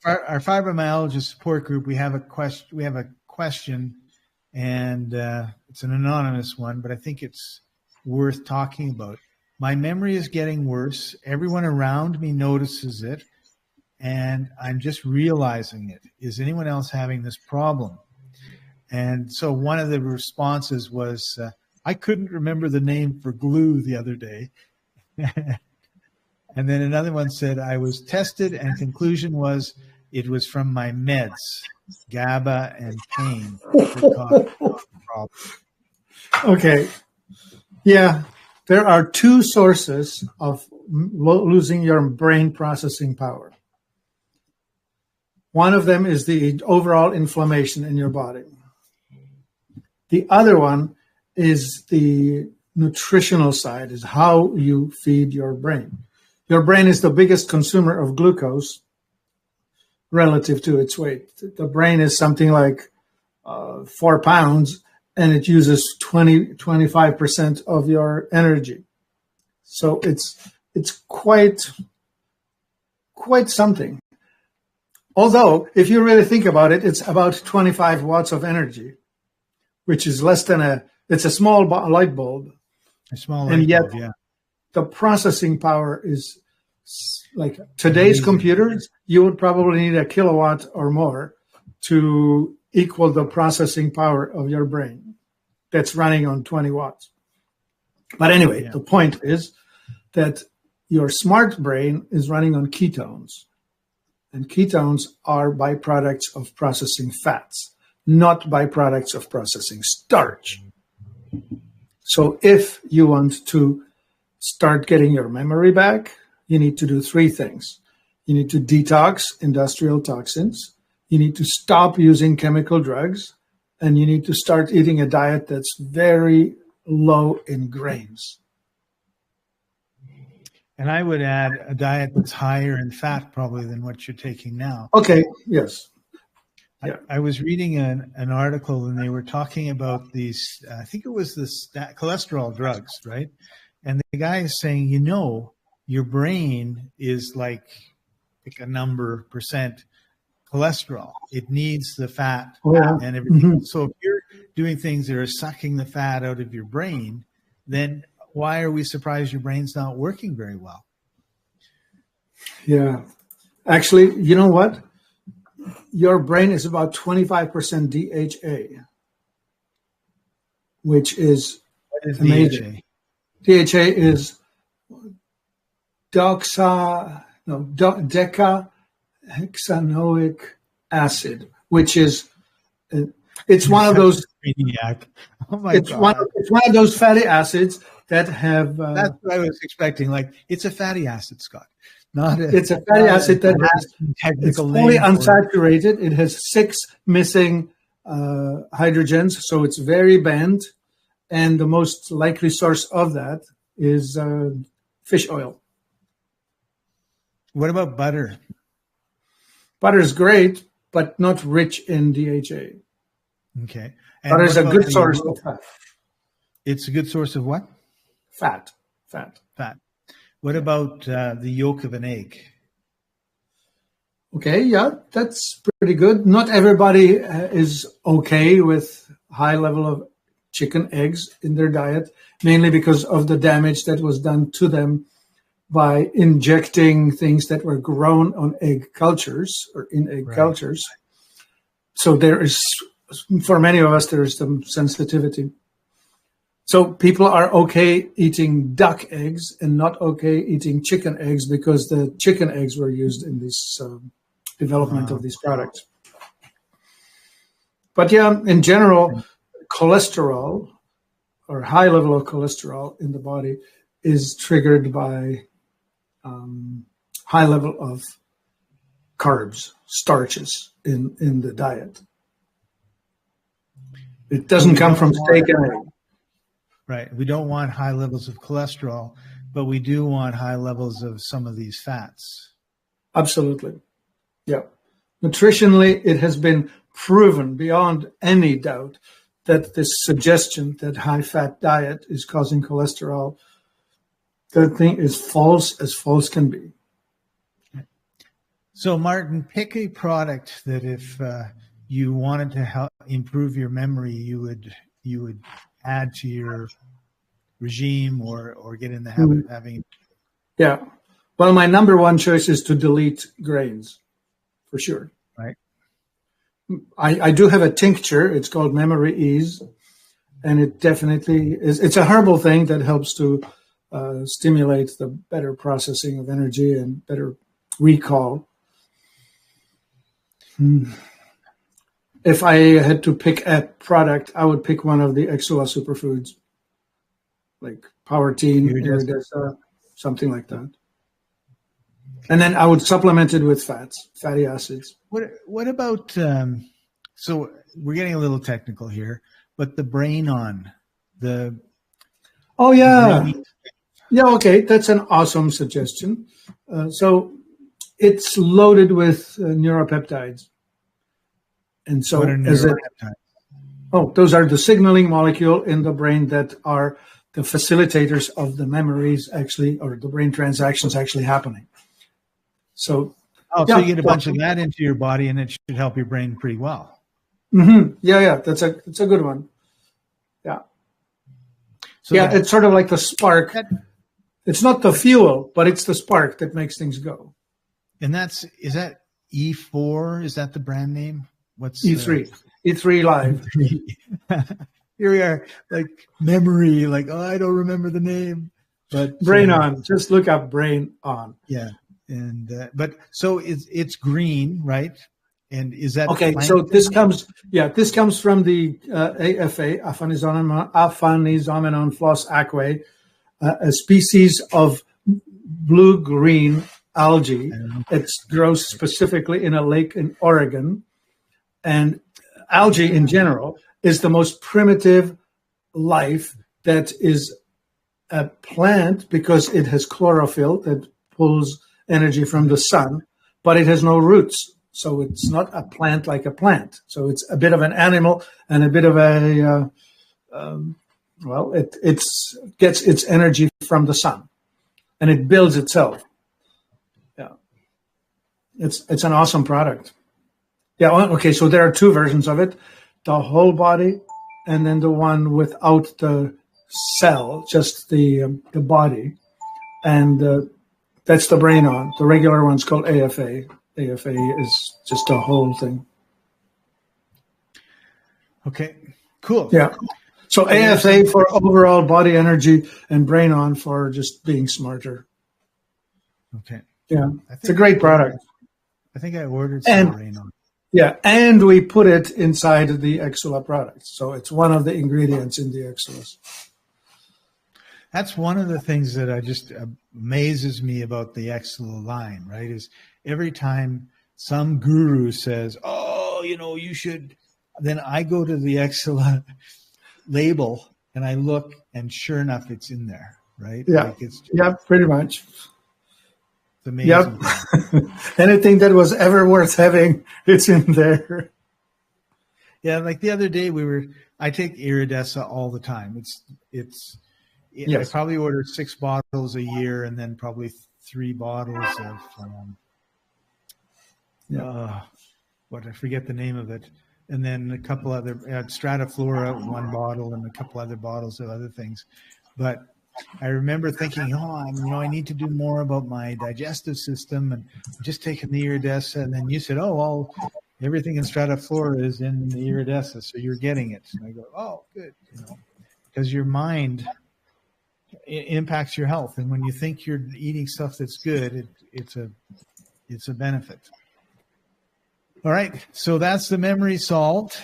our fibromyalgia support group, we have a question, and it's an anonymous one, but I think it's worth talking about. My memory is getting worse. Everyone around me notices it, and I'm just realizing it. Is anyone else having this problem? And so one of the responses was, I couldn't remember the name for glue the other day. And then another one said, I was tested and conclusion was it was from my meds, GABA and pain. Okay. Yeah, there are two sources of losing your brain processing power. One of them is the overall inflammation in your body. The other one is the nutritional side, is how you feed your brain. Your brain is the biggest consumer of glucose relative to its weight. The brain is something like 4 pounds, and it uses 25% of your energy. So it's quite something. Although, if you really think about it, it's about 25 watts of energy, which is less than it's a small light bulb. A small light bulb, yeah. The processing power is like today's computers, you would probably need a kilowatt or more to equal the processing power of your brain that's running on 20 watts. But anyway, The point is that your smart brain is running on ketones. And ketones are byproducts of processing fats, not byproducts of processing starch. So if you want to start getting your memory back, you need to do 3 things. You need to detox industrial toxins. You need to stop using chemical drugs. And you need to start eating a diet that's very low in grains. And I would add a diet that's higher in fat probably than what you're taking now. Okay, yes. Yeah. I was reading an article and they were talking about these, I think it was the cholesterol drugs, right? And the guy is saying, your brain is like a number percent cholesterol. It needs the fat and everything. Mm-hmm. So if you're doing things that are sucking the fat out of your brain, then why are we surprised your brain's not working very well? Yeah. Actually, you know what? Your brain is about 25% DHA, which is amazing. DHA is decahexanoic acid, which is it's one of those. Oh my God! It's one of those fatty acids that have. That's what I was expecting. Like it's a fatty acid, Scott. It's a fatty acid that it's fully unsaturated. It has 6 missing hydrogens, so it's very bent. And the most likely source of that is fish oil. What about butter? Butter is great, but not rich in DHA. Okay. And butter is a good source of fat. It's a good source of what? Fat. What about the yolk of an egg? Okay, yeah, that's pretty good. Not everybody is okay with high level of chicken eggs in their diet, mainly because of the damage that was done to them by injecting things that were grown on egg cultures or in egg cultures. So there is, for many of us, there is some sensitivity. So people are okay eating duck eggs and not okay eating chicken eggs because the chicken eggs were used in this development of these products. But yeah, in general, cholesterol or high level of cholesterol in the body is triggered by high level of carbs, starches in the diet. It doesn't come from steak and egg. Right. We don't want high levels of cholesterol, but we do want high levels of some of these fats. Absolutely. Yeah. Nutritionally, it has been proven beyond any doubt that this suggestion that high-fat diet is causing cholesterol, that thing is false as false can be. So, Martin, pick a product that if you wanted to help improve your memory, you would add to your regime or get in the habit of having. Yeah. Well, my number one choice is to delete grains, for sure. Right. I do have a tincture. It's called Memory Ease, and it definitely is. It's a herbal thing that helps to stimulate the better processing of energy and better recall. If I had to pick a product, I would pick one of the Exula superfoods, like Powertine, Iridescent, something like that. And then I would supplement it with fatty acids. What about, so we're getting a little technical here, but the brain on the. Oh, yeah. Yeah, okay. That's an awesome suggestion. So it's loaded with neuropeptides. And so, what are neuropeptides? Those are the signaling molecule in the brain that are the facilitators of the memories actually, or the brain transactions actually happening. So, so you get a bunch of that into your body, and it should help your brain pretty well. Mm-hmm. Yeah, that's a good one. Yeah, so it's sort of like the spark. It's not the fuel, but it's the spark that makes things go. And is that E4? Is that the brand name? What's E3? E3 Live. Here we are, like memory, like I don't remember the name, but Brain On. Just look up Brain On. Yeah. And but so it's green, right? And is that okay? So this comes from the AFA, Aphanizomenon floss aquae, a species of blue-green algae. It grows specifically in a lake in Oregon, and algae in general is the most primitive life that is a plant because it has chlorophyll that pulls energy from the sun, but it has no roots. So it's not a plant like a plant. So it's a bit of an animal and a bit of a, it gets its energy from the sun and it builds itself. Yeah. It's an awesome product. Yeah. Okay. So there are two versions of it, the whole body and then the one without the cell, just the body. And, that's the Brain On. The regular one's called AFA. AFA is just a whole thing. Okay, cool. Yeah. So AFA for overall body energy and Brain On for just being smarter. Okay. Yeah. It's a great product. I think I ordered some Brain On. Yeah. And we put it inside the Exula products. So it's one of the ingredients in the Exulas. That's one of the things that just amazes me about the Exula line, right? Is every time some guru says, "Oh, you should," then I go to the Exula label and I look, and sure enough, it's in there, right? Yeah, pretty much. It's amazing. Yep. Anything that was ever worth having, it's in there. Yeah, like the other day I take Iridescent all the time. Yes. I probably order 6 bottles a year, and then probably 3 bottles of I forget the name of it, and then a couple other Strataflora, 1 bottle, and a couple other bottles of other things. But I remember thinking, I need to do more about my digestive system, and just taking the Iridescent. And then you said, everything in Strataflora is in the Iridescent, so you're getting it. And I go, oh, good, because your mind it impacts your health, and when you think you're eating stuff that's good, it's a benefit. All right, so that's the memory solved.